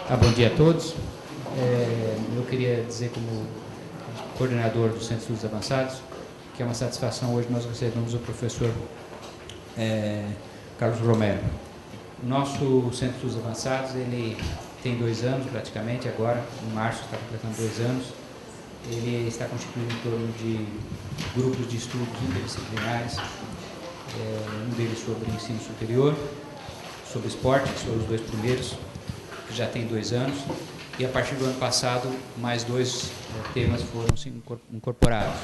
Bom dia a todos. Eu queria dizer, como coordenador do Centro de Estudos Avançados, que é uma satisfação hoje nós recebemos o professor Carlos Romero. O nosso Centro de Estudos Avançados, ele tem 2 anos praticamente, agora, em março, está completando 2 anos. Ele está constituído em torno de grupos de estudos interdisciplinares, um deles sobre ensino superior, sobre esporte, que foram os 2 primeiros, que já tem 2 anos, e a partir do ano passado, mais 2 temas foram incorporados.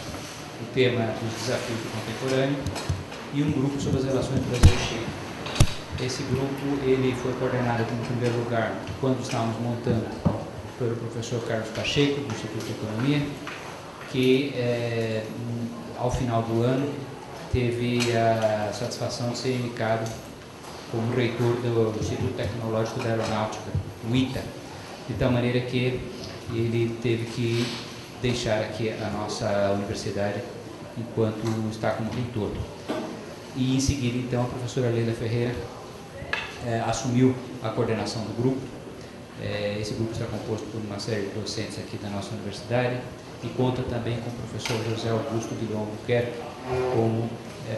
O tema dos desafios do contemporâneo e um grupo sobre as relações Brasil-Chile. Esse grupo ele foi coordenado, em primeiro lugar, quando estávamos montando, pelo professor Carlos Pacheco, do Instituto de Economia, que, ao final do ano, teve a satisfação de ser indicado como reitor do Instituto Tecnológico da Aeronáutica, o ITA, de tal maneira que ele teve que deixar aqui a nossa universidade enquanto está como reitor. E em seguida, então, a professora Leila Ferreira assumiu a coordenação do grupo. Esse grupo está composto por uma série de docentes aqui da nossa universidade e conta também com o professor José Augusto Guilhom Albuquerque como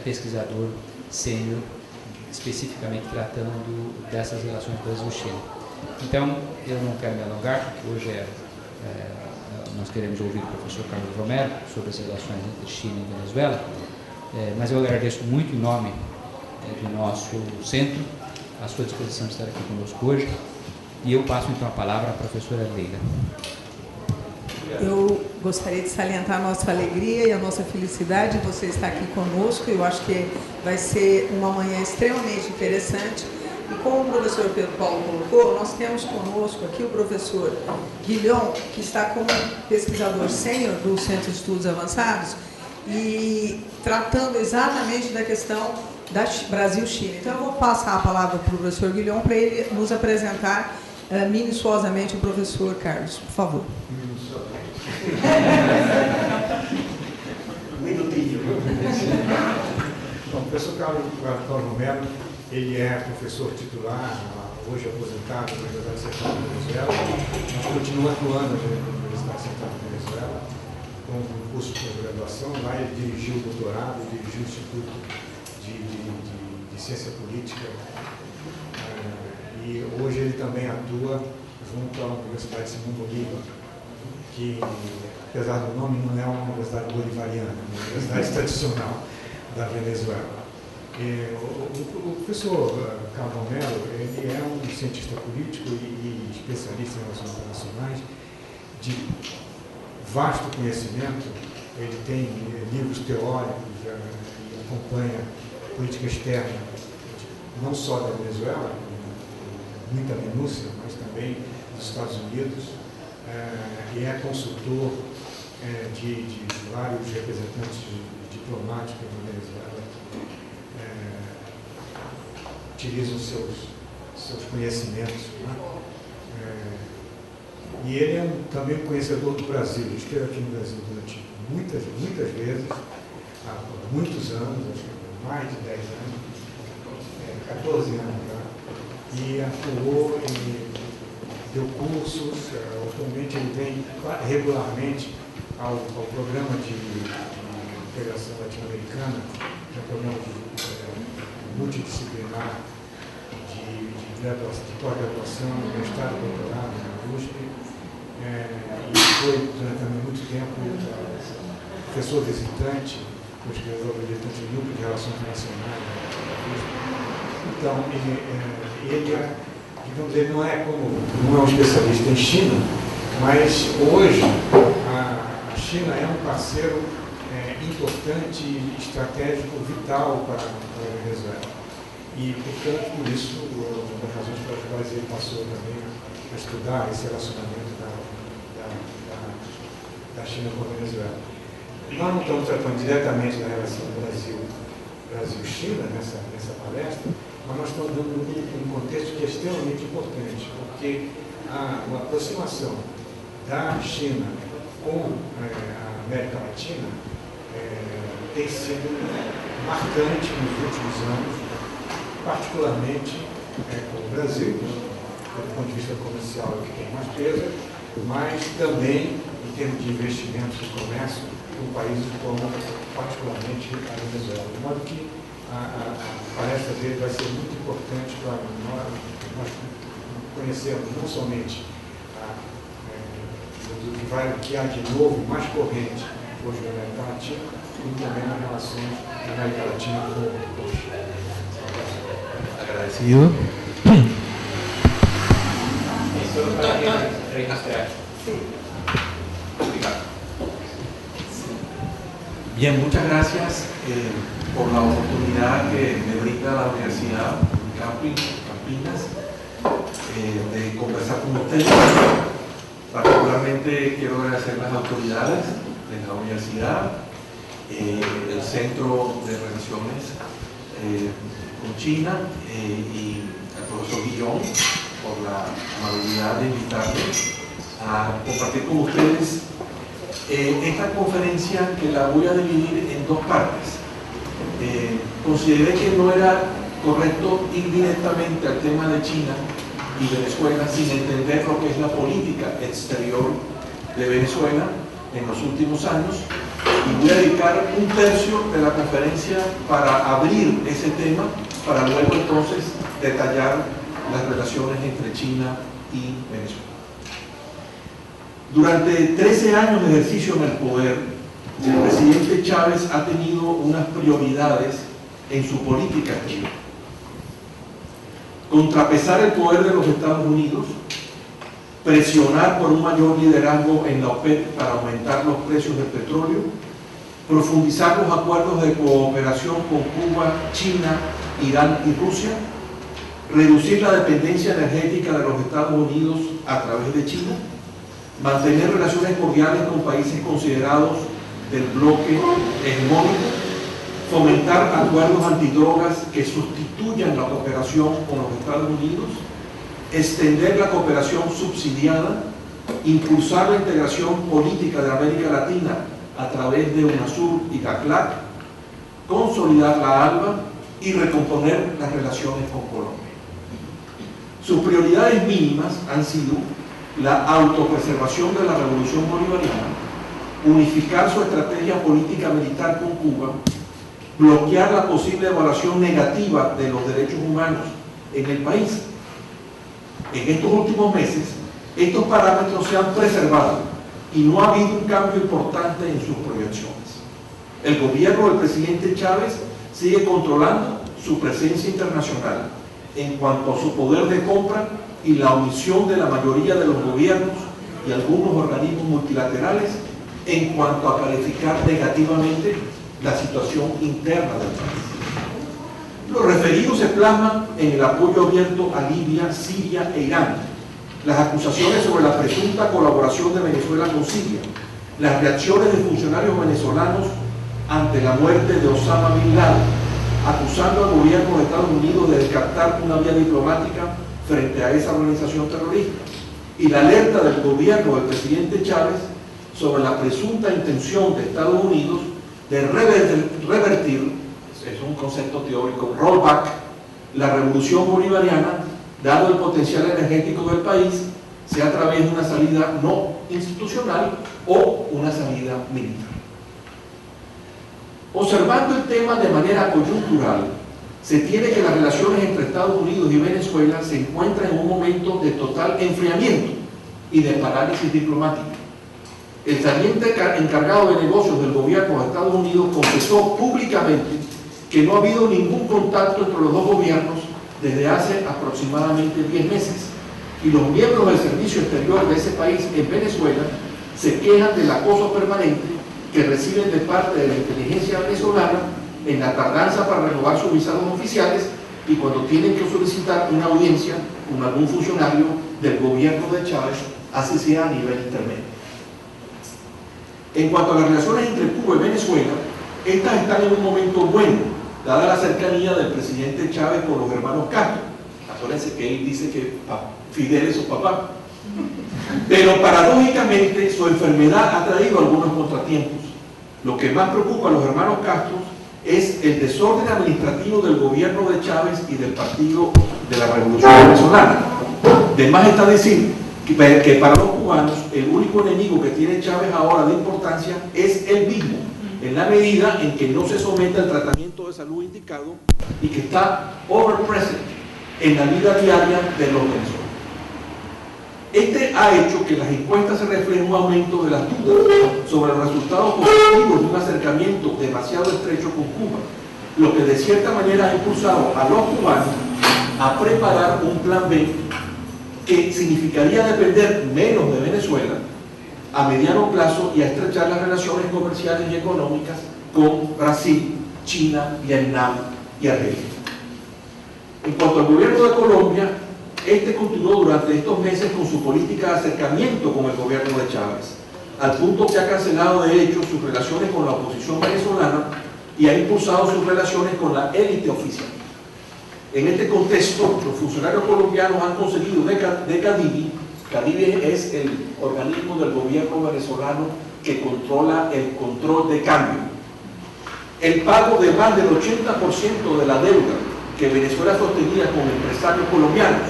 pesquisador sênior, especificamente tratando dessas relações Brasil-Chile. Então, eu não quero me alongar, porque hoje nós queremos ouvir o professor Carlos Romero sobre as relações entre China e Venezuela, mas eu agradeço muito em nome do nosso centro a sua disposição de estar aqui conosco hoje, e eu passo então a palavra à professora Leila. Eu gostaria de salientar a nossa alegria e a nossa felicidade de você estar aqui conosco. Eu acho que vai ser uma manhã extremamente interessante. E como o professor Pedro Paulo colocou, nós temos conosco aqui o professor Guilhom, que está como pesquisador sênior do Centro de Estudos Avançados e tratando exatamente da questão da Brasil-China. Então, eu vou passar a palavra para o professor Guilhom para ele nos apresentar minuciosamente o professor Carlos. Por favor. Um minutinho. Bom, o professor Carlos Romero, ele é professor titular, hoje aposentado na Universidade Central da Venezuela, mas continua atuando na Universidade Central da Venezuela, com um curso de graduação. Lá ele dirigiu o doutorado, dirigiu o Instituto de Ciência Política, e hoje ele também atua junto à Universidade Simão Bolívar, que, apesar do nome, não é uma universidade bolivariana, é uma universidade tradicional da Venezuela. O professor Carlos Romero, ele é um cientista político e especialista em relações internacionais, de vasto conhecimento. Ele tem livros teóricos e acompanha política externa, não só da Venezuela, com muita minúcia, mas também dos Estados Unidos, e é consultor de vários representantes diplomáticos da Venezuela, utilizam seus conhecimentos, né? E ele é também um conhecedor do Brasil. Ele esteve aqui no Brasil durante muitas vezes, há muitos anos, acho que mais de 10 anos, 14 anos já, e atuou, e deu cursos. Atualmente ele vem regularmente ao programa de integração latino-americana, que é um programa multidisciplinar de pós-graduação, mestrado e doutorado na USP, e foi durante também muito tempo professor visitante, pesquisador visitante do Núcleo de Relações Internacionais da USP. Então, ele não é um especialista em China, mas hoje a China é um parceiro importante e estratégico vital para a Venezuela. E, portanto, por isso, uma das razões pelas quais ele passou também a estudar esse relacionamento da China com a Venezuela. Nós não estamos tratando diretamente da relação Brasil-China nessa palestra, mas nós estamos dando um contexto que é extremamente importante, porque a aproximação da China com a América Latina tem sido marcante nos últimos anos, particularmente com o Brasil, do ponto de vista comercial, é o que tem mais peso, mas também, em termos de investimentos e comércio, um país como, particularmente, a Venezuela. De modo que a palestra dele vai ser muito importante para nós conhecermos não somente o que há de novo, mais corrente hoje na América Latina, como também nas relações da América Latina com o Chile. Agradecido. Solo para registrar. Bien, muchas gracias por la oportunidad que me brinda la Universidad Campinas de conversar con ustedes. Particularmente quiero agradecer a las autoridades de la universidad, el Centro de Relaciones con China y al profesor Guillón por la amabilidad de invitarme a compartir con ustedes esta conferencia, que la voy a dividir en dos partes. Consideré que no era correcto ir directamente al tema de China y Venezuela sin entender lo que es la política exterior de Venezuela en los últimos años, y voy a dedicar un tercio de la conferencia para abrir ese tema, para luego entonces detallar las relaciones entre China y Venezuela. Durante 13 años de ejercicio en el poder, el presidente Chávez ha tenido unas prioridades en su política exterior: contrapesar el poder de los Estados Unidos, presionar por un mayor liderazgo en la OPEP para aumentar los precios del petróleo, profundizar los acuerdos de cooperación con Cuba, China, Irán y Rusia, reducir la dependencia energética de los Estados Unidos a través de China, mantener relaciones cordiales con países considerados del bloque hegemónico, fomentar acuerdos antidrogas que sustituyan la cooperación con los Estados Unidos, extender la cooperación subsidiada, impulsar la integración política de América Latina a través de UNASUR y CACLAC, consolidar la ALBA y recomponer las relaciones con Colombia. Sus prioridades mínimas han sido la autopreservación de la revolución bolivariana, unificar su estrategia política militar con Cuba, bloquear la posible evaluación negativa de los derechos humanos en el país. En estos últimos meses, estos parámetros se han preservado y no ha habido un cambio importante en sus proyecciones. El gobierno del presidente Chávez sigue controlando su presencia internacional en cuanto a su poder de compra y la omisión de la mayoría de los gobiernos y algunos organismos multilaterales en cuanto a calificar negativamente la situación interna del país. Lo referido se plasma en el apoyo abierto a Libia, Siria e Irán, las acusaciones sobre la presunta colaboración de Venezuela con Siria, las reacciones de funcionarios venezolanos ante la muerte de Osama Bin Laden, acusando al gobierno de Estados Unidos de descartar una vía diplomática frente a esa organización terrorista, y la alerta del gobierno del presidente Chávez sobre la presunta intención de Estados Unidos de revertir, es un concepto teórico, rollback, la revolución bolivariana, dado el potencial energético del país, sea a través de una salida no institucional o una salida militar. Observando el tema de manera coyuntural, se tiene que las relaciones entre Estados Unidos y Venezuela se encuentran en un momento de total enfriamiento y de parálisis diplomática. El saliente encargado de negocios del gobierno de Estados Unidos confesó públicamente que no ha habido ningún contacto entre los dos gobiernos desde hace aproximadamente 10 meses, y los miembros del servicio exterior de ese país en Venezuela se quejan del acoso permanente que reciben de parte de la inteligencia venezolana en la tardanza para renovar sus visados oficiales y cuando tienen que solicitar una audiencia con algún funcionario del gobierno de Chávez, así sea a nivel intermedio. En cuanto a las relaciones entre Cuba y Venezuela, estas están en un momento bueno, dada la cercanía del presidente Chávez con los hermanos Castro. Acuérdense que él dice que Fidel es su papá. Pero paradójicamente su enfermedad ha traído algunos contratiempos. Lo que más preocupa a los hermanos Castro es el desorden administrativo del gobierno de Chávez y del Partido de la Revolución Venezolana. De más está decir que para los cubanos el único enemigo que tiene Chávez ahora de importancia es él mismo, en la medida en que no se somete al tratamiento de salud indicado y que está overpresent en la vida diaria de los venezolanos. Este ha hecho que las encuestas se reflejen un aumento de las dudas sobre los resultados positivos de un acercamiento demasiado estrecho con Cuba, lo que de cierta manera ha impulsado a los cubanos a preparar un plan B que significaría depender menos de Venezuela a mediano plazo y a estrechar las relaciones comerciales y económicas con Brasil, China, Vietnam y Argentina. En cuanto al gobierno de Colombia, este continuó durante estos meses con su política de acercamiento con el gobierno de Chávez, al punto que ha cancelado de hecho sus relaciones con la oposición venezolana y ha impulsado sus relaciones con la élite oficial. En este contexto, los funcionarios colombianos han conseguido de CADIVI. CADIVI es el organismo del gobierno venezolano que controla el control de cambio, el pago de más del 80% de la deuda que Venezuela sostenía con empresarios colombianos,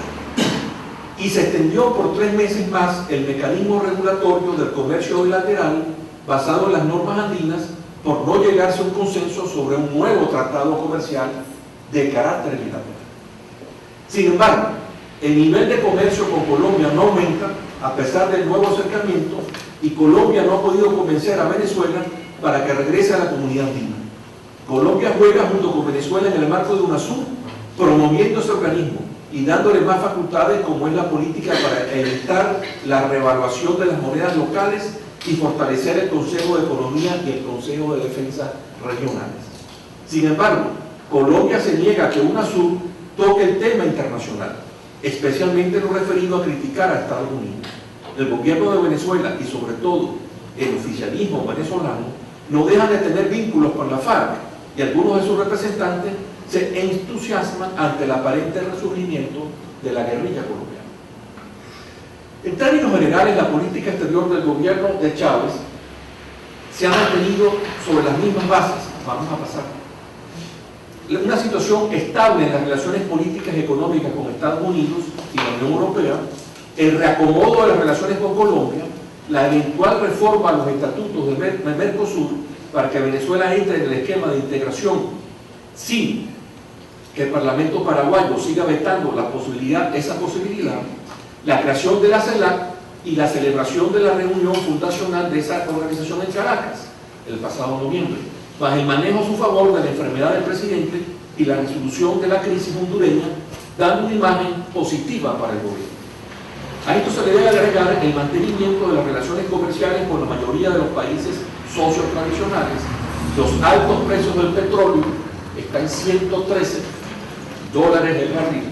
y se extendió por 3 meses más el mecanismo regulatorio del comercio bilateral basado en las normas andinas por no llegarse a un consenso sobre un nuevo tratado comercial de carácter bilateral. Sin embargo, el nivel de comercio con Colombia no aumenta a pesar del nuevo acercamiento y Colombia no ha podido convencer a Venezuela para que regrese a la comunidad andina. Colombia juega junto con Venezuela en el marco de UNASUR, promoviendo ese organismo y dándole más facultades como es la política para evitar la revaluación de las monedas locales y fortalecer el Consejo de Economía y el Consejo de Defensa regionales. Sin embargo, Colombia se niega a que UNASUR toque el tema internacional, especialmente lo referido a criticar a Estados Unidos. El gobierno de Venezuela y sobre todo el oficialismo venezolano no dejan de tener vínculos con la FARC y algunos de sus representantes se entusiasman ante el aparente resurgimiento de la guerrilla colombiana. En términos generales, la política exterior del gobierno de Chávez se ha mantenido sobre las mismas bases. Vamos a pasar. Una situación estable en las relaciones políticas y económicas con Estados Unidos y la Unión Europea, el reacomodo de las relaciones con Colombia, la eventual reforma a los estatutos del Mercosur para que Venezuela entre en el esquema de integración sin que el Parlamento paraguayo siga vetando esa posibilidad, la creación de la CELAC y la celebración de la reunión fundacional de esa organización en Caracas el pasado noviembre, bajo el manejo a su favor de la enfermedad del presidente y la resolución de la crisis hondureña, dando una imagen positiva para el gobierno. A esto se le debe agregar el mantenimiento de las relaciones comerciales con la mayoría de los países socios tradicionales. Los altos precios del petróleo están en $113 el barril.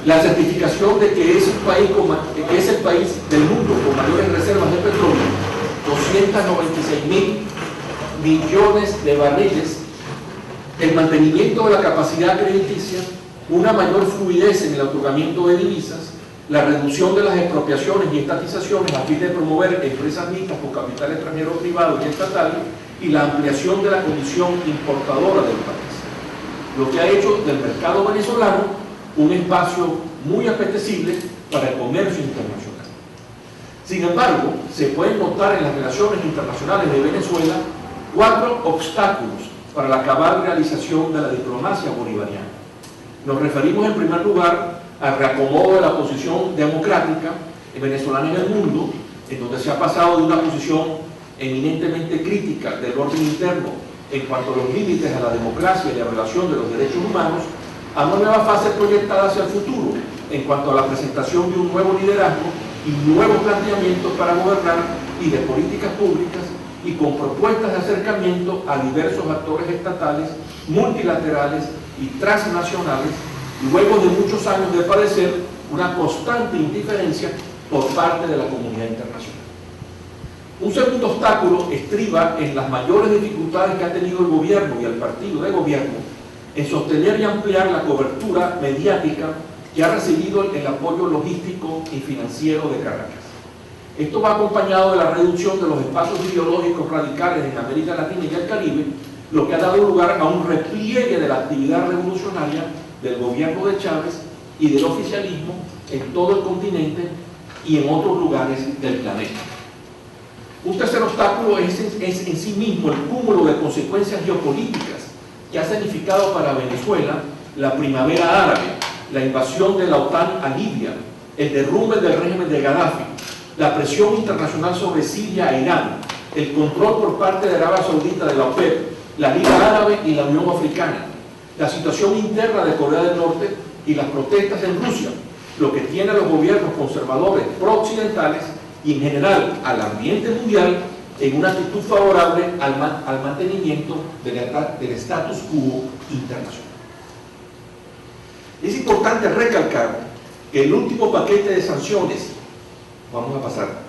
La certificación de que es el país del mundo con mayores reservas de petróleo, 296.000 millones de barriles, el mantenimiento de la capacidad crediticia, una mayor fluidez en el otorgamiento de divisas, la reducción de las expropiaciones y estatizaciones a fin de promover empresas mixtas con capital extranjero privado y estatal, y la ampliación de la condición importadora del país, lo que ha hecho del mercado venezolano un espacio muy apetecible para el comercio internacional. Sin embargo, se pueden notar en las relaciones internacionales de Venezuela 4 obstáculos para la cabal realización de la diplomacia bolivariana. Nos referimos en primer lugar al reacomodo de la posición democrática venezolana en el mundo, en donde se ha pasado de una posición eminentemente crítica del orden interno en cuanto a los límites a la democracia y la violación de los derechos humanos, a una nueva fase proyectada hacia el futuro en cuanto a la presentación de un nuevo liderazgo y nuevos planteamientos para gobernar y de políticas públicas, y con propuestas de acercamiento a diversos actores estatales, multilaterales y transnacionales, luego de muchos años de padecer una constante indiferencia por parte de la comunidad internacional. Un segundo obstáculo estriba en las mayores dificultades que ha tenido el gobierno y el partido de gobierno en sostener y ampliar la cobertura mediática que ha recibido el apoyo logístico y financiero de Caracas. Esto va acompañado de la reducción de los espacios ideológicos radicales en América Latina y el Caribe, lo que ha dado lugar a un repliegue de la actividad revolucionaria del gobierno de Chávez y del oficialismo en todo el continente y en otros lugares del planeta. Un tercer obstáculo es en sí mismo el cúmulo de consecuencias geopolíticas que ha significado para Venezuela la primavera árabe, la invasión de la OTAN a Libia, el derrumbe del régimen de Gaddafi, la presión internacional sobre Siria e Irán, el control por parte de Arabia Saudita de la OPEP, la Liga Árabe y la Unión Africana, la situación interna de Corea del Norte y las protestas en Rusia, lo que tiene a los gobiernos conservadores pro-occidentales y en general al ambiente mundial en una actitud favorable al mantenimiento del status quo internacional. Es importante recalcar que el último paquete de sanciones,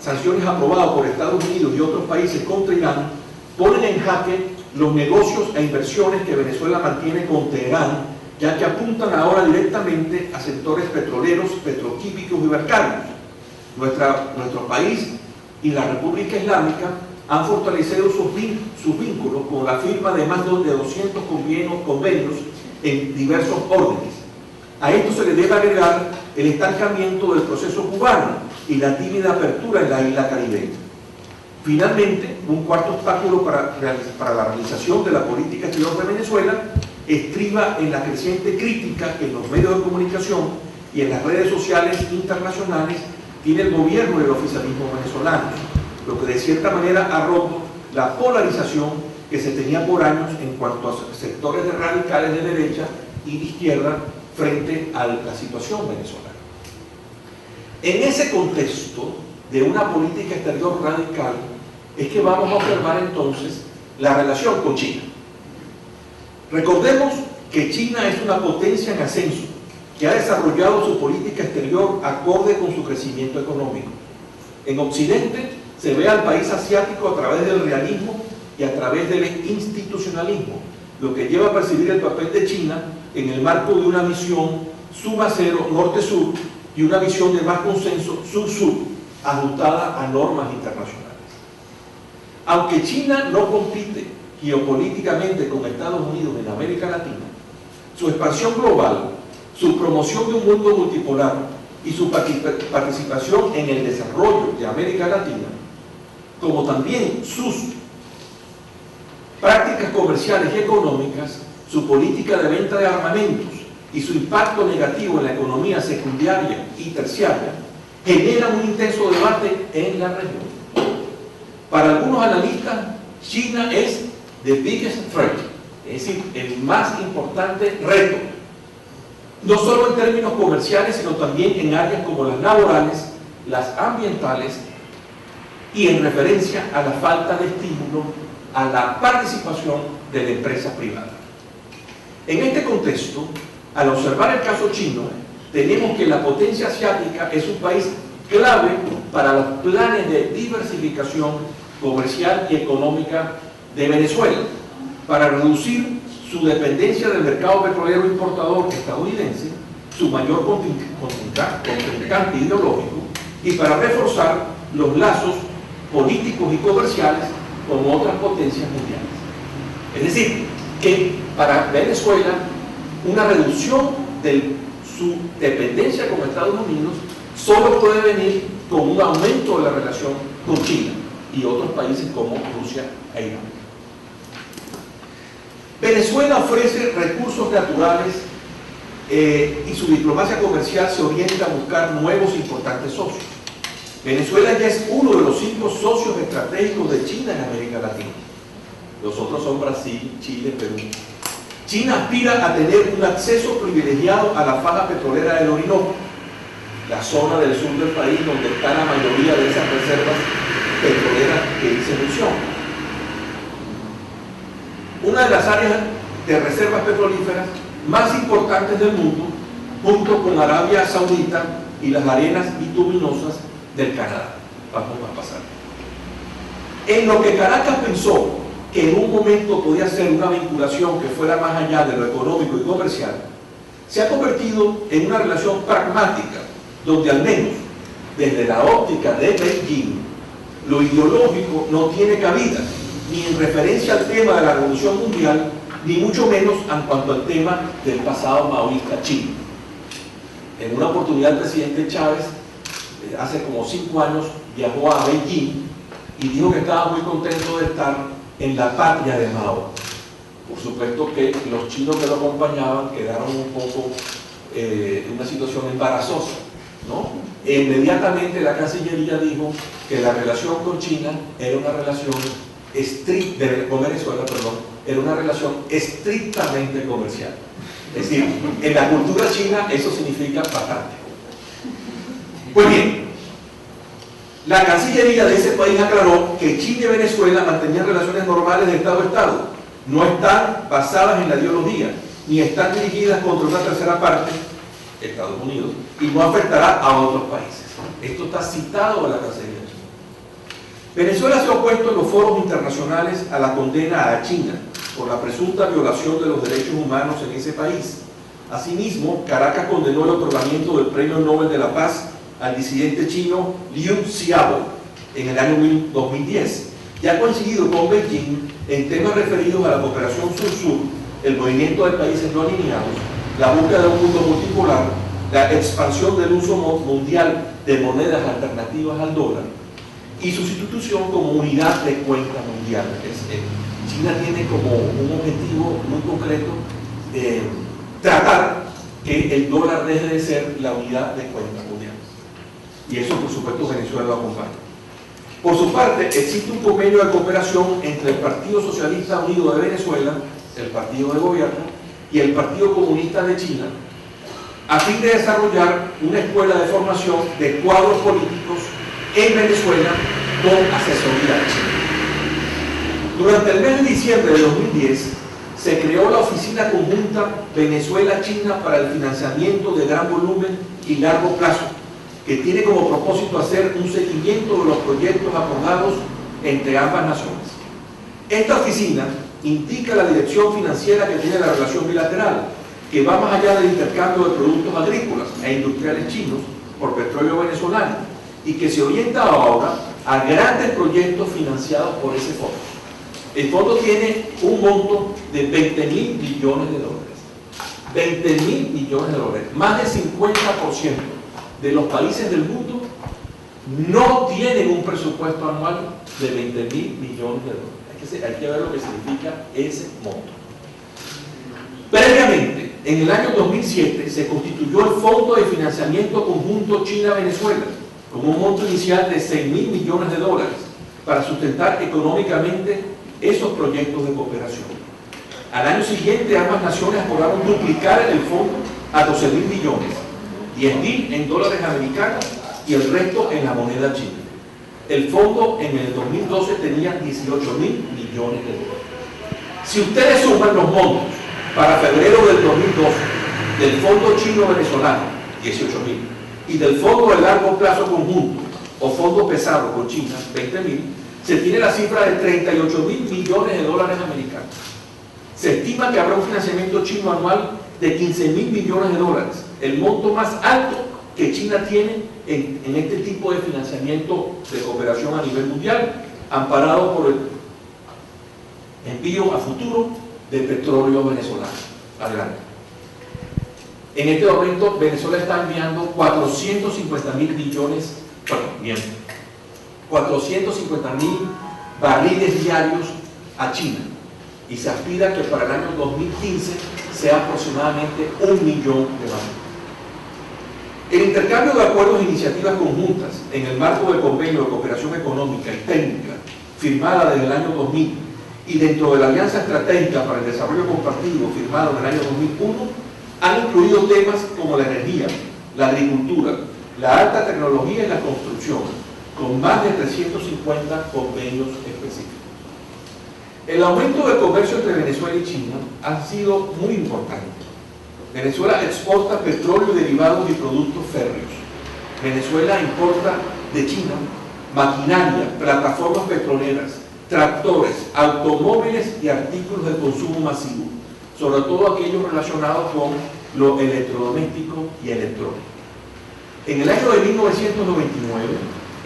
sanciones aprobadas por Estados Unidos y otros países contra Irán, ponen en jaque los negocios e inversiones que Venezuela mantiene con Teherán, ya que apuntan ahora directamente a sectores petroleros, petroquímicos y bancarios. Nuestro país y la República Islámica han fortalecido sus vínculos con la firma de más de 200 convenios en diversos órdenes. A esto se le debe agregar el estancamiento del proceso cubano y la tímida apertura en la isla caribeña. Finalmente, un cuarto obstáculo para la realización de la política exterior de Venezuela estriba en la creciente crítica que en los medios de comunicación y en las redes sociales internacionales tiene el gobierno y el oficialismo venezolano, lo que de cierta manera ha roto la polarización que se tenía por años en cuanto a sectores de radicales de derecha y de izquierda frente a la situación venezolana. En ese contexto de una política exterior radical es que vamos a observar entonces la relación con China. Recordemos que China es una potencia en ascenso que ha desarrollado su política exterior acorde con su crecimiento económico. En Occidente se ve al país asiático a través del realismo y a través del institucionalismo, lo que lleva a percibir el papel de China en el marco de una visión suma cero, norte-sur, y una visión de más consenso sur-sur, ajustada a normas internacionales. Aunque China no compite geopolíticamente con Estados Unidos en América Latina, su expansión global, su promoción de un mundo multipolar y su participación en el desarrollo de América Latina, como también sus prácticas comerciales y económicas, su política de venta de armamentos y su impacto negativo en la economía secundaria y terciaria, generan un intenso debate en la región. Para algunos analistas, China es the biggest threat, es decir, el más importante reto, no solo en términos comerciales, sino también en áreas como las laborales, las ambientales y en referencia a la falta de estímulo a la participación de la empresa privada. En este contexto, al observar el caso chino, tenemos que la potencia asiática es un país clave para los planes de diversificación comercial y económica de Venezuela, para reducir su dependencia del mercado petrolero importador estadounidense, su mayor contrincante ideológico, y para reforzar los lazos políticos y comerciales con otras potencias mundiales. Es decir, que para Venezuela una reducción de su dependencia con Estados Unidos solo puede venir con un aumento de la relación con China y otros países como Rusia e Irán. Venezuela ofrece recursos naturales y su diplomacia comercial se orienta a buscar nuevos importantes socios. Venezuela ya es uno de los 5 socios estratégicos de China en América Latina. Los otros son Brasil, Chile, Perú. China aspira a tener un acceso privilegiado a la faja petrolera del Orinoco, la zona del sur del país donde está la mayoría de esas reservas petroleras que hice mención. Una de las áreas de reservas petrolíferas más importantes del mundo, junto con Arabia Saudita y las arenas bituminosas del Canadá. Vamos a pasar. En lo que Caracas pensó que en un momento podía ser una vinculación que fuera más allá de lo económico y comercial, se ha convertido en una relación pragmática, donde al menos desde la óptica de Beijing, lo ideológico no tiene cabida, ni en referencia al tema de la revolución mundial, ni mucho menos en cuanto al tema del pasado maoísta chino. En una oportunidad el presidente Chávez, hace como 5 años, viajó a Beijing y dijo que estaba muy contento de estar en la patria de Mao. Por supuesto que los chinos que lo acompañaban quedaron un poco en una situación embarazosa, ¿no? E inmediatamente la Cancillería dijo que la relación con China era una relación con Venezuela, perdón, era una relación estrictamente comercial. Es decir, en la cultura china eso significa bastante. Pues bien, la Cancillería de ese país aclaró que China y Venezuela mantenían relaciones normales de Estado a Estado, no están basadas en la ideología, ni están dirigidas contra una tercera parte, Estados Unidos, y no afectará a otros países. Esto está citado en la Cancillería china. Venezuela se ha opuesto en los foros internacionales a la condena a China por la presunta violación de los derechos humanos en ese país. Asimismo, Caracas condenó el otorgamiento del Premio Nobel de la Paz al disidente chino Liu Xiaobo en el año 2010 y ha coincidido con Beijing en temas referidos a la cooperación sur-sur, el movimiento de países no alineados, la búsqueda de un mundo multipolar, la expansión del uso mundial de monedas alternativas al dólar y su sustitución como unidad de cuenta mundial. China tiene como un objetivo muy concreto tratar que el dólar deje de ser la unidad de cuenta mundial. Y eso, por supuesto, Venezuela lo acompaña. Por su parte, existe un convenio de cooperación entre el Partido Socialista Unido de Venezuela, el partido de gobierno, y el Partido Comunista de China, a fin de desarrollar una escuela de formación de cuadros políticos en Venezuela con asesoría china. Durante el mes de diciembre de 2010, se creó la Oficina Conjunta Venezuela-China para el financiamiento de gran volumen y largo plazo, que tiene como propósito hacer un seguimiento de los proyectos acordados entre ambas naciones. Esta oficina indica la dirección financiera que tiene la relación bilateral, que va más allá del intercambio de productos agrícolas e industriales chinos por petróleo venezolano y que se orienta ahora a grandes proyectos financiados por ese fondo. El fondo tiene un monto de 20.000 millones de dólares. 20.000 millones de dólares. Más del 50% de los países del mundo no tienen un presupuesto anual de 20.000 millones de dólares. Hay que ver lo que significa ese monto. Previamente, en el año 2007, se constituyó el Fondo de Financiamiento Conjunto China-Venezuela, con un monto inicial de 6.000 millones de dólares, para sustentar económicamente esos proyectos de cooperación. Al año siguiente, ambas naciones acordaron duplicar el fondo a 12.000 millones, 10.000 en dólares americanos y el resto en la moneda china. El fondo en el 2012 tenía 18.000 millones de dólares. Si ustedes suman los montos para febrero del 2012 del fondo chino-venezolano, 18.000, y del fondo de largo plazo conjunto o fondo pesado con China, 20.000, se tiene la cifra de 38.000 millones de dólares americanos. Se estima que habrá un financiamiento chino anual de 15.000 millones de dólares, el monto más alto que China tiene en este tipo de financiamiento de cooperación a nivel mundial, amparado por el envío a futuro de petróleo venezolano. Adelante. En este momento Venezuela está enviando 450.000 barriles diarios a China y se aspira que para el año 2015 sea aproximadamente 1 millón de barriles. El intercambio de acuerdos e iniciativas conjuntas en el marco del convenio de cooperación económica y técnica firmada desde el año 2000 y dentro de la Alianza Estratégica para el Desarrollo Compartido firmado en el año 2001 han incluido temas como la energía, la agricultura, la alta tecnología y la construcción, con más de 350 convenios específicos. El aumento del comercio entre Venezuela y China ha sido muy importante. Venezuela exporta petróleo, derivados y productos férreos. Venezuela importa de China maquinaria, plataformas petroleras, tractores, automóviles y artículos de consumo masivo, sobre todo aquellos relacionados con lo electrodoméstico y electrónico. En el año de 1999,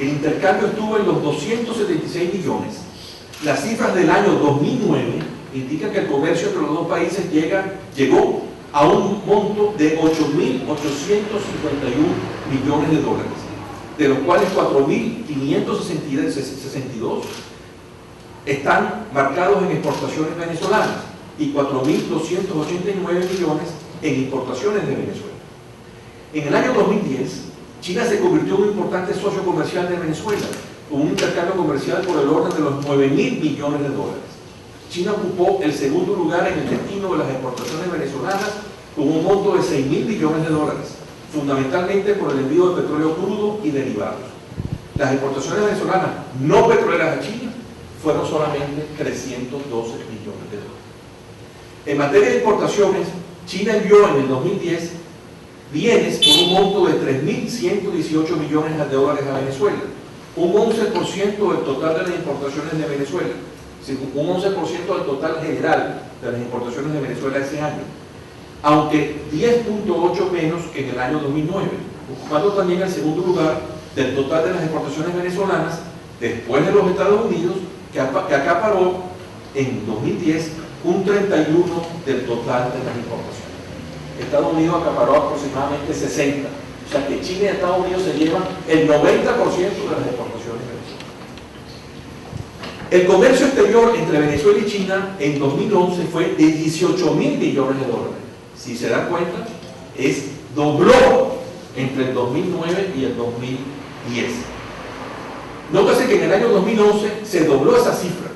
el intercambio estuvo en los 276 millones. Las cifras del año 2009 indican que el comercio entre los dos países llegó a un monto de 8.851 millones de dólares, de los cuales 4.562 están marcados en exportaciones venezolanas y 4.289 millones en importaciones de Venezuela. En el año 2010, China se convirtió en un importante socio comercial de Venezuela, con un intercambio comercial por el orden de los 9.000 millones de dólares. China ocupó el segundo lugar en el destino de las exportaciones venezolanas con un monto de 6.000 millones de dólares, fundamentalmente por el envío de petróleo crudo y derivados. Las exportaciones venezolanas no petroleras a China fueron solamente 312 millones de dólares. En materia de importaciones, China envió en el 2010 bienes por un monto de 3.118 millones de dólares a Venezuela, un 11% del total de las importaciones de Venezuela, un 11% del total general de las importaciones de Venezuela ese año, aunque 10.8 menos que en el año 2009, ocupando también el segundo lugar del total de las exportaciones venezolanas, después de los Estados Unidos, que acaparó en 2010 un 31% del total de las importaciones. Estados Unidos acaparó aproximadamente 60%, o sea que China y Estados Unidos se llevan el 90% de las exportaciones venezolanas. El comercio exterior entre Venezuela y China en 2011 fue de 18.000 millones de dólares. Si se dan cuenta, dobló entre el 2009 y el 2010. Nótese que en el año 2011 se dobló esa cifra.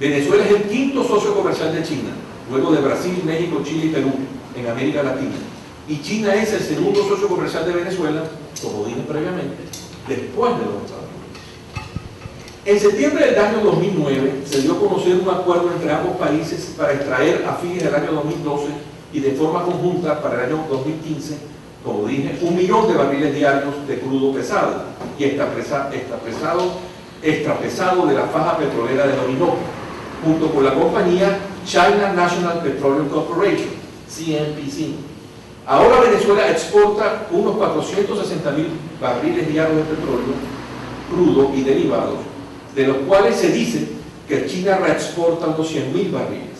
Venezuela es el quinto socio comercial de China, luego de Brasil, México, Chile y Perú, en América Latina. Y China es el segundo socio comercial de Venezuela, como dije previamente, después de los Estados Unidos. En septiembre del año 2009 se dio a conocer un acuerdo entre ambos países para extraer a fines del año 2012 y de forma conjunta para el año 2015, como dije, 1 millón de barriles diarios de crudo pesado y extrapesado de la faja petrolera del Orinoco, junto con la compañía China National Petroleum Corporation, CNPC. Ahora Venezuela exporta unos 460.000 barriles diarios de petróleo crudo y derivados, de los cuales se dice que China reexporta unos 100.000 barriles.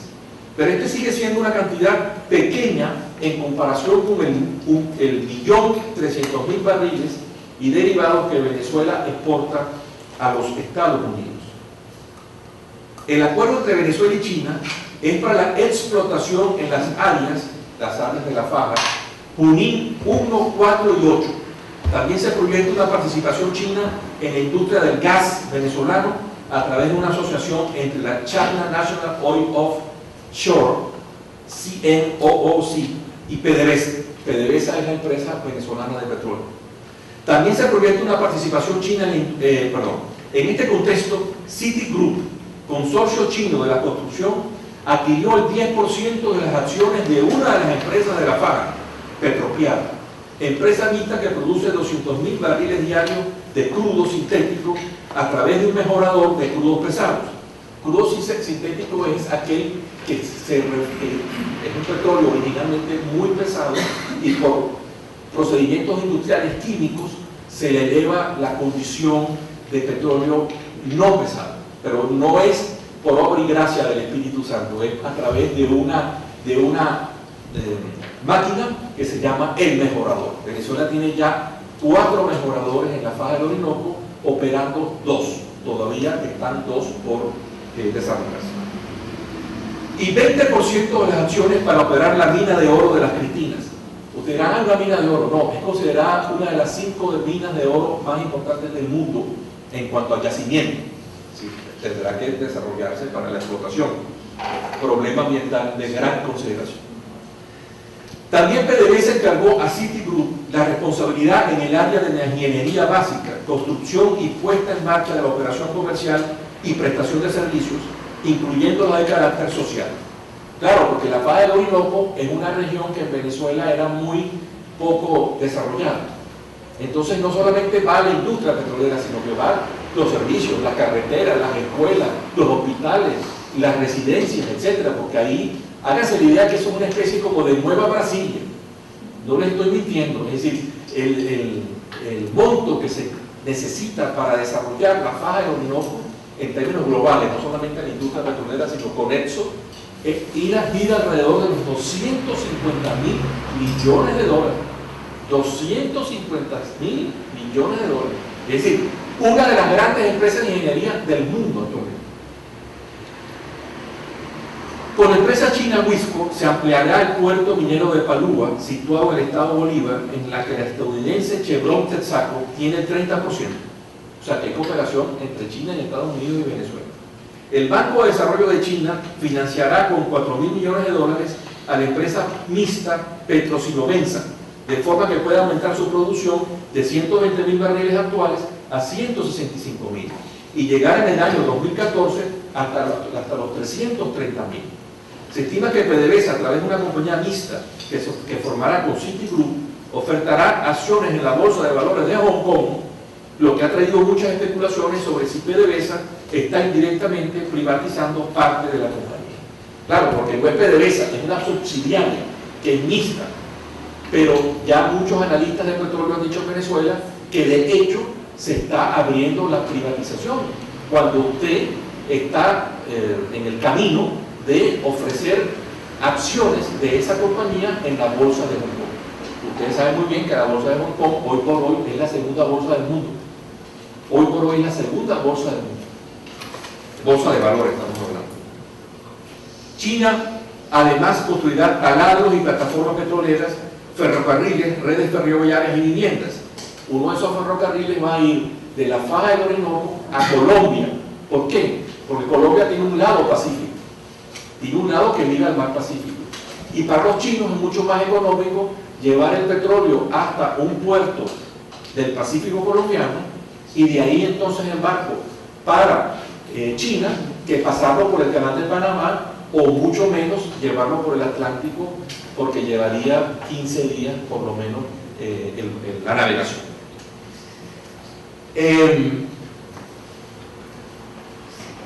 Pero este sigue siendo una cantidad pequeña en comparación con el 1.300.000 barriles y derivados que Venezuela exporta a los Estados Unidos. El acuerdo entre Venezuela y China es para la explotación en las áreas de la faja Junín 1, 4 y 8. También se proyecta una participación china en la industria del gas venezolano a través de una asociación entre la China National Oil Offshore, CNOOC, y PDVSA. PDVSA es la empresa venezolana de petróleo. También se proyecta una participación china en este contexto. Citigroup, consorcio chino de la construcción, adquirió el 10% de las acciones de una de las empresas de la faja, Petropiar, empresa mixta que produce 200.000 barriles diarios de crudo sintético a través de un mejorador de crudos pesados. Crudo sintético es aquel que es un petróleo originalmente muy pesado y por procedimientos industriales químicos se le eleva la condición de petróleo no pesado, pero no es por obra y gracia del Espíritu Santo, es a través de una máquina que se llama el mejorador. Venezuela tiene ya 4 mejoradores en la faja del Orinoco, operando 2, todavía están 2 por desarrollarse. Y 20% de las acciones para operar la mina de oro de las Cristinas. Ustedes dirán, una mina de oro, no, es considerada una de las 5 minas de oro más importantes del mundo en cuanto al yacimiento. Sí, tendrá que desarrollarse para la explotación. Problema ambiental de gran consideración. También PDVSA encargó a Citigroup la responsabilidad en el área de la ingeniería básica, construcción y puesta en marcha de la operación comercial y prestación de servicios, incluyendo la de carácter social. Claro, porque la faja del Orinoco es una región que en Venezuela era muy poco desarrollada. Entonces no solamente va la industria petrolera, sino que van los servicios, las carreteras, las escuelas, los hospitales, las residencias, etcétera, porque ahí háganse la idea que eso es una especie como de Nueva Brasilia. No les estoy mintiendo, es decir, el monto que se necesita para desarrollar la faja del Orinoco en términos globales, no solamente en la industria petrolera, sino conexo, gira alrededor de los 250.000 millones de dólares. 250.000 millones de dólares. Es decir, una de las grandes empresas de ingeniería del mundo actualmente. Con la empresa china Wisco se ampliará el puerto minero de Palúa, situado en el estado Bolívar, en la que la estadounidense Chevron Texaco tiene el 30%. O sea, que hay cooperación entre China y Estados Unidos y Venezuela. El Banco de Desarrollo de China financiará con 4.000 millones de dólares a la empresa mixta Petrosinovenza, de forma que pueda aumentar su producción de 120.000 barriles actuales a 165.000 y llegar en el año 2014 hasta los 330.000. Se estima que PDVSA, a través de una compañía mixta que formará con Citigroup, ofertará acciones en la Bolsa de Valores de Hong Kong, lo que ha traído muchas especulaciones sobre si PDVSA está indirectamente privatizando parte de la compañía. Claro, porque no es PDVSA, es una subsidiaria que es mixta, pero ya muchos analistas de petróleo han dicho en Venezuela que de hecho se está abriendo la privatización, cuando usted está en el camino de ofrecer acciones de esa compañía en la bolsa de Hong Kong. Ustedes saben muy bien que la bolsa de Hong Kong hoy por hoy es la segunda bolsa del mundo. Hoy por hoy es la segunda bolsa del mundo. Bolsa de valores estamos hablando. China además construirá taladros y plataformas petroleras, ferrocarriles, redes ferroviarias y viviendas. Uno de esos ferrocarriles va a ir de la faja del Orinoco a Colombia. ¿Por qué? Porque Colombia tiene un lado pacífico, tiene un lado que mira al mar Pacífico. Y para los chinos es mucho más económico llevar el petróleo hasta un puerto del Pacífico colombiano y de ahí entonces en barco para China que pasarlo por el canal de Panamá, o mucho menos llevarlo por el Atlántico, porque llevaría 15 días por lo menos la navegación.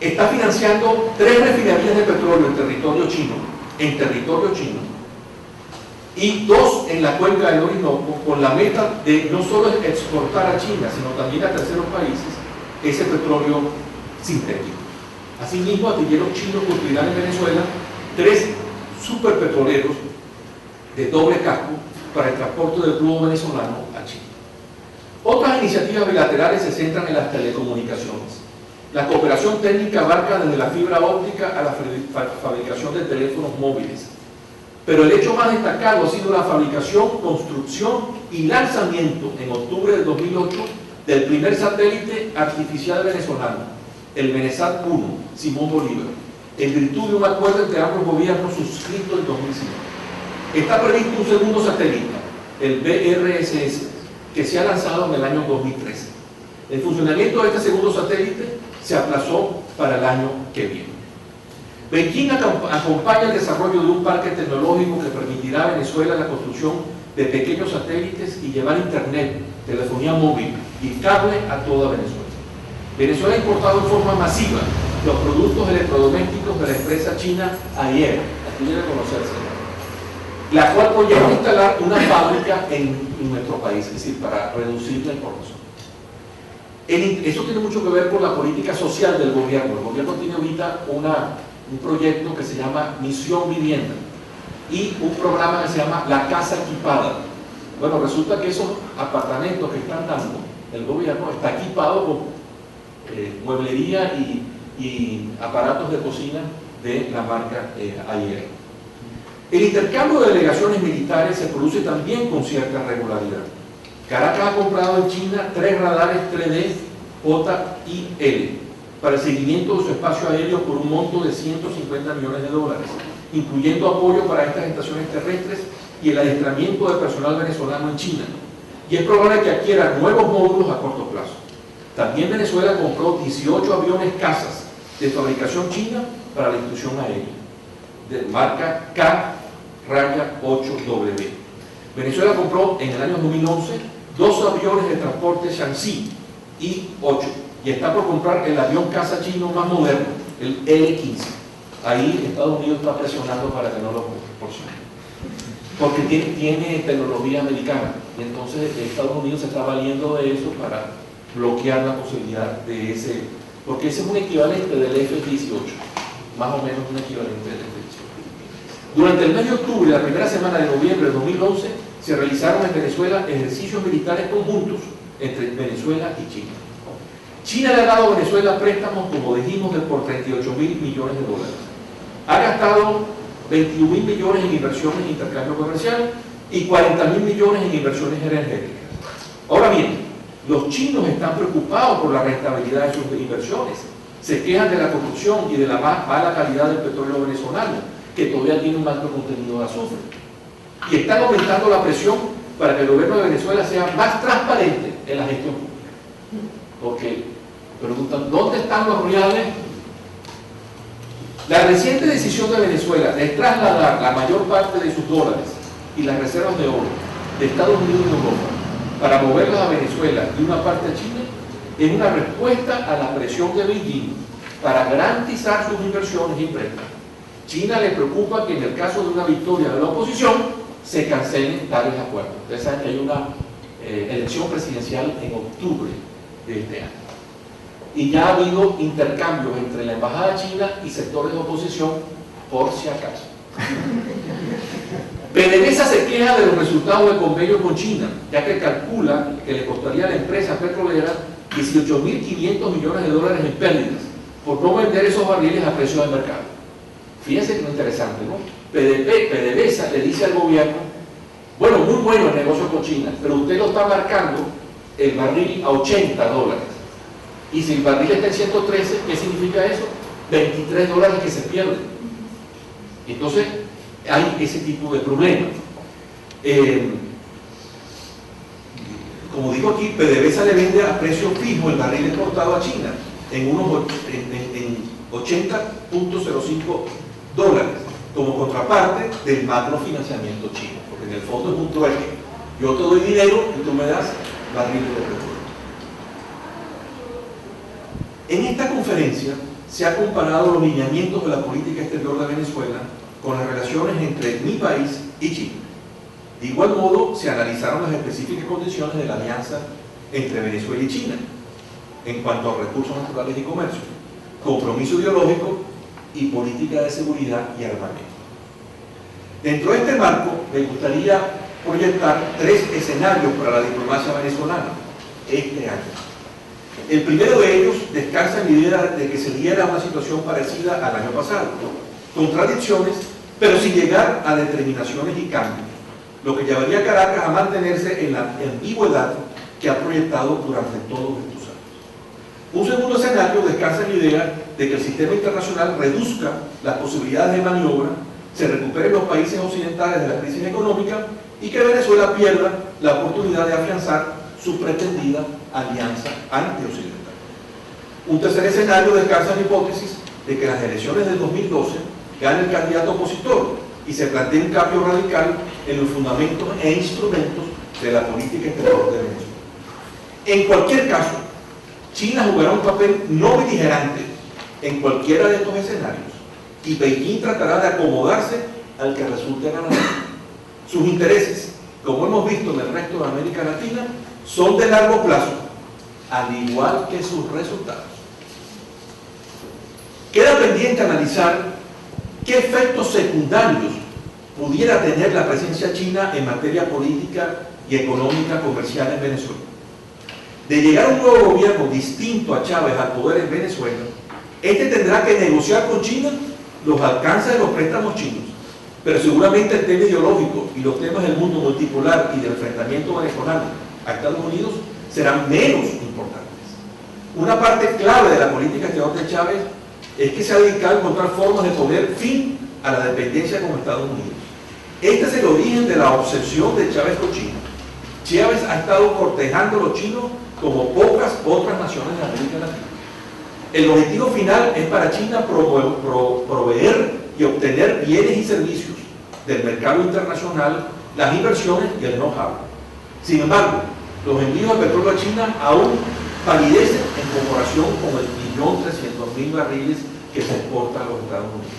Está financiando 3 refinerías de petróleo en territorio chino, y 2 en la cuenca del Orinoco, con la meta de no solo exportar a China, sino también a terceros países ese petróleo sintético. Asimismo, astilleros chinos construirán en Venezuela 3 superpetroleros de doble casco para el transporte del crudo venezolano a China. Otras iniciativas bilaterales se centran en las telecomunicaciones. La cooperación técnica abarca desde la fibra óptica a la fabricación de teléfonos móviles. Pero el hecho más destacado ha sido la fabricación, construcción y lanzamiento en octubre de 2008 del primer satélite artificial venezolano, el Menesat 1, Simón Bolívar, en virtud de un acuerdo entre ambos gobiernos suscrito en 2005. Está previsto un segundo satélite, el BRSS, que se ha lanzado en el año 2013. El funcionamiento de este segundo satélite se aplazó para el año que viene. Beijing acompaña el desarrollo de un parque tecnológico que permitirá a Venezuela la construcción de pequeños satélites y llevar internet, telefonía móvil y cable a toda Venezuela. Venezuela ha importado en forma masiva los productos electrodomésticos de la empresa china Ayer, aquí debe conocerse, la cual proyecta instalar una fábrica en nuestro país, es decir, para reducir la importación. Eso tiene mucho que ver con la política social del gobierno. El gobierno tiene ahorita un proyecto que se llama Misión Vivienda y un programa que se llama La Casa Equipada. Bueno, resulta que esos apartamentos que están dando el gobierno está equipado con mueblería y aparatos de cocina de la marca Ayer. El intercambio de delegaciones militares se produce también con cierta regularidad. Caracas ha comprado en China 3 radares 3D JIL para el seguimiento de su espacio aéreo por un monto de 150 millones de dólares, incluyendo apoyo para estas estaciones terrestres y el adiestramiento de personal venezolano en China. Y es probable que adquiera nuevos módulos a corto plazo. También Venezuela compró 18 aviones cazas de fabricación china para la instrucción aérea, de marca K-8W. Venezuela compró en el año 2011 2 aviones de transporte Shaanxi I-8 y está por comprar el avión caza chino más moderno, el L-15. Ahí Estados Unidos está presionando para que no lo proporcione, porque tiene tecnología americana, y entonces Estados Unidos se está valiendo de eso para bloquear la posibilidad de ese, porque ese es un equivalente del F-18. más o menos un equivalente de restricción. Durante el mes de octubre y la primera semana de noviembre de 2011 se realizaron en Venezuela ejercicios militares conjuntos entre Venezuela y China. China le ha dado a Venezuela préstamos, como dijimos, de por 38.000 millones de dólares. Ha gastado 21.000 millones en inversiones en intercambio comercial y 40.000 millones en inversiones energéticas. Ahora bien, los chinos están preocupados por la rentabilidad de sus inversiones. Se quejan de la corrupción y de la mala calidad del petróleo venezolano, que todavía tiene un alto contenido de azufre. Y están aumentando la presión para que el gobierno de Venezuela sea más transparente en la gestión pública. Porque preguntan, ¿dónde están los reales? La reciente decisión de Venezuela de trasladar la mayor parte de sus dólares y las reservas de oro de Estados Unidos y Europa para moverlas a Venezuela y una parte a China es una respuesta a la presión de Beijing para garantizar sus inversiones y préstamos. China le preocupa que en el caso de una victoria de la oposición se cancelen tales acuerdos. Ustedes saben que hay una elección presidencial en octubre de este año. Y ya ha habido intercambios entre la embajada china y sectores de oposición, por si acaso. PDVSA se queja de los resultados del convenio con China, ya que calcula que le costaría a la empresa petrolera 18.500 millones de dólares en pérdidas por no vender esos barriles a precio de mercado. Fíjense que es interesante, ¿no? PDVSA le dice al gobierno, bueno, muy bueno el negocio con China, pero usted lo está marcando el barril a 80 dólares. Y si el barril está en 113, ¿qué significa eso? 23 dólares que se pierden. Entonces, hay ese tipo de problemas. Como digo aquí, PDVSA le vende a precio fijo el barril exportado a China en 80.05 dólares, como contraparte del macrofinanciamiento chino, porque en el fondo es un trueque. Yo te doy dinero y tú me das barriles de petróleo. En esta conferencia se han comparado los lineamientos de la política exterior de Venezuela con las relaciones entre mi país y China. De igual modo, se analizaron las específicas condiciones de la alianza entre Venezuela y China en cuanto a recursos naturales y comercio, compromiso ideológico y política de seguridad y armamento. Dentro de este marco, me gustaría proyectar 3 escenarios para la diplomacia venezolana este año. El primero de ellos descansa en la idea de que se diera una situación parecida al año pasado, contradicciones, pero sin llegar a determinaciones y cambios, lo que llevaría a Caracas a mantenerse en la ambigüedad que ha proyectado durante todos estos años. Un segundo escenario descansa en la idea de que el sistema internacional reduzca las posibilidades de maniobra, se recuperen los países occidentales de la crisis económica y que Venezuela pierda la oportunidad de afianzar su pretendida alianza antioccidental. Un tercer escenario descansa en la hipótesis de que en las elecciones del 2012 gane el candidato opositor y se plantee un cambio radical en los fundamentos e instrumentos de la política exterior de Venezuela. En cualquier caso, China jugará un papel no beligerante en cualquiera de estos escenarios y Beijing tratará de acomodarse al que resulte ganador. Sus intereses, como hemos visto en el resto de América Latina, son de largo plazo, al igual que sus resultados. Queda pendiente analizar qué efectos secundarios pudiera tener la presencia china en materia política y económica comercial en Venezuela. De llegar un nuevo gobierno distinto a Chávez al poder en Venezuela, este tendrá que negociar con China los alcances de los préstamos chinos, pero seguramente el tema ideológico y los temas del mundo multipolar y del enfrentamiento venezolano a Estados Unidos serán menos importantes. Una parte clave de la política exterior de Chávez es que se ha dedicado a encontrar formas de poner fin a la dependencia con Estados Unidos. Este es el origen de la obsesión de Chávez con China. Chávez ha estado cortejando a los chinos como pocas otras naciones de América Latina. El objetivo final es para China proveer y obtener bienes y servicios del mercado internacional, las inversiones y el know-how. Sin embargo, los envíos de petróleo a China aún palidecen en comparación con el 1.300.000 barriles que se exportan a los Estados Unidos.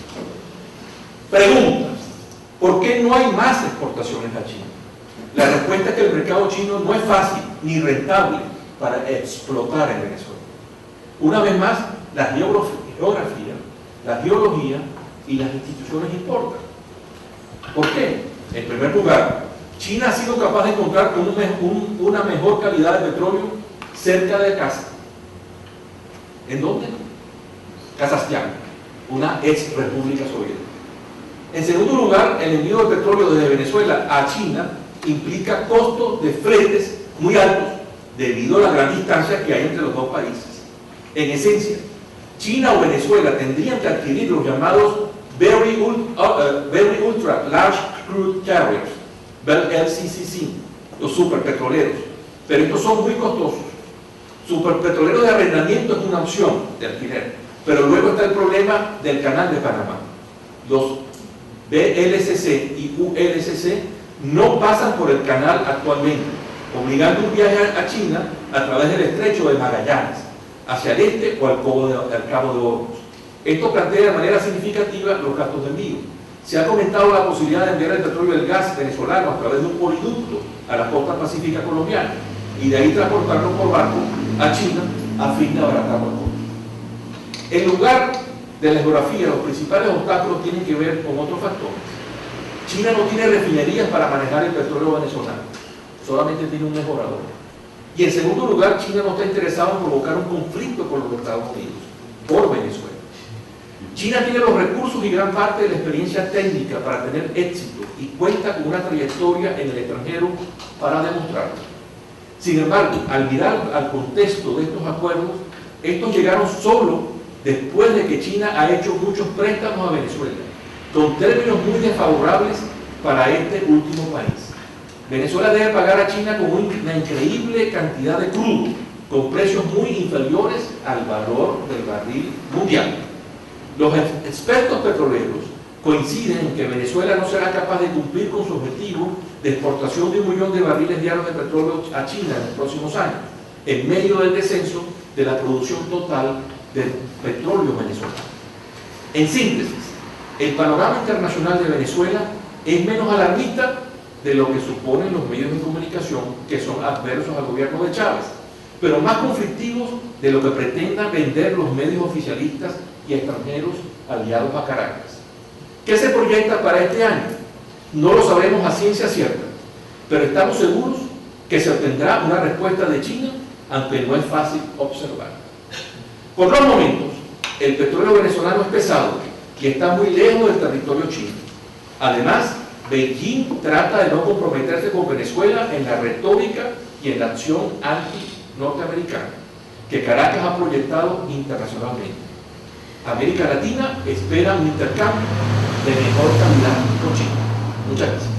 Preguntas: ¿por qué no hay más exportaciones a China? La respuesta es que el mercado chino no es fácil ni rentable para explotar en Venezuela. Una vez más, la geografía, la geología y las instituciones importan. ¿Por qué? En primer lugar, China ha sido capaz de encontrar una mejor calidad de petróleo cerca de casa. ¿En dónde? Kazajstán, una ex república soviética. En segundo lugar, el envío de petróleo desde Venezuela a China implica costos de fretes muy altos debido a la gran distancia que hay entre los dos países. En esencia, China o Venezuela tendrían que adquirir los llamados Very Ultra Large Crude Carriers, LCCC, los superpetroleros, pero estos son muy costosos. Superpetroleros de arrendamiento es una opción de alquiler, pero luego está el problema del canal de Panamá. Los VLCC y ULCC no pasan por el canal actualmente, obligando un viaje a China a través del estrecho de Magallanes, hacia el este o al Cabo de Hornos. Esto plantea de manera significativa los gastos de envío. Se ha comentado la posibilidad de enviar el petróleo y el gas venezolano a través de un poliducto a la costa pacífica colombiana y de ahí transportarlo por barco a China a fin de abaratar los costos. En lugar de la geografía, los principales obstáculos tienen que ver con otros factores. China no tiene refinerías para manejar el petróleo venezolano, solamente tiene un mejorador. Y en segundo lugar, China no está interesado en provocar un conflicto con los Estados Unidos por Venezuela. China tiene los recursos y gran parte de la experiencia técnica para tener éxito y cuenta con una trayectoria en el extranjero para demostrarlo. Sin embargo, al mirar al contexto de estos acuerdos, estos llegaron solo después de que China ha hecho muchos préstamos a Venezuela, con términos muy desfavorables para este último país. Venezuela debe pagar a China con una increíble cantidad de crudo, con precios muy inferiores al valor del barril mundial. Los expertos petroleros coinciden en que Venezuela no será capaz de cumplir con su objetivo de exportación de 1 millón de barriles diarios de petróleo a China en los próximos años, en medio del descenso de la producción total del petróleo venezolano. En síntesis, el panorama internacional de Venezuela es menos alarmista de lo que suponen los medios de comunicación que son adversos al gobierno de Chávez, pero más conflictivos de lo que pretendan vender los medios oficialistas y extranjeros aliados a Caracas. ¿Qué se proyecta para este año? No lo sabremos a ciencia cierta, pero estamos seguros que se obtendrá una respuesta de China, aunque no es fácil observar. Por los momentos, el petróleo venezolano es pesado y está muy lejos del territorio chino. Además, Beijing trata de no comprometerse con Venezuela en la retórica y en la acción anti-norteamericana que Caracas ha proyectado internacionalmente. América Latina espera un intercambio de mejor calidad con China. Muchas gracias.